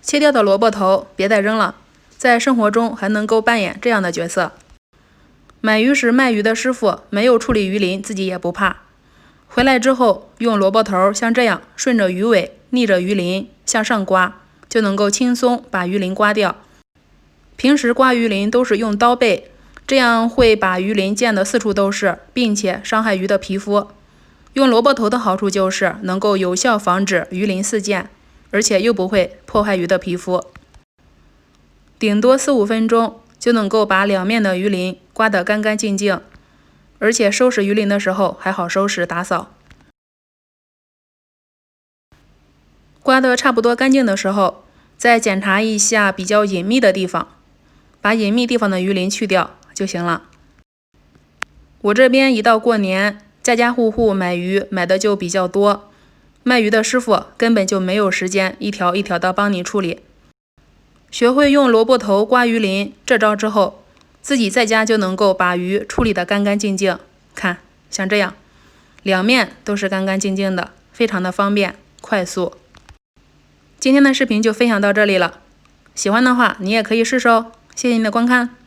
切掉的萝卜头别再扔了，在生活中还能够扮演这样的角色。买鱼时卖鱼的师傅没有处理鱼鳞，自己也不怕。回来之后，用萝卜头像这样顺着鱼尾，逆着鱼鳞向上刮，就能够轻松把鱼鳞刮掉。平时刮鱼鳞都是用刀背，这样会把鱼鳞溅得四处都是，并且伤害鱼的皮肤。用萝卜头的好处就是能够有效防止鱼鳞四溅，而且又不会破坏鱼的皮肤。顶多4-5分钟就能够把两面的鱼鳞刮得干干净净，而且收拾鱼鳞的时候还好收拾打扫。刮得差不多干净的时候，再检查一下比较隐秘的地方，把隐秘地方的鱼鳞去掉就行了。我这边一到过年，家家户户买鱼买的就比较多，卖鱼的师傅根本就没有时间一条一条的帮你处理。学会用萝卜头刮鱼鳞这招之后，自己在家就能够把鱼处理得干干净净。看，像这样，两面都是干干净净的，非常的方便快速。今天的视频就分享到这里了，喜欢的话你也可以试试哦。谢谢您的观看。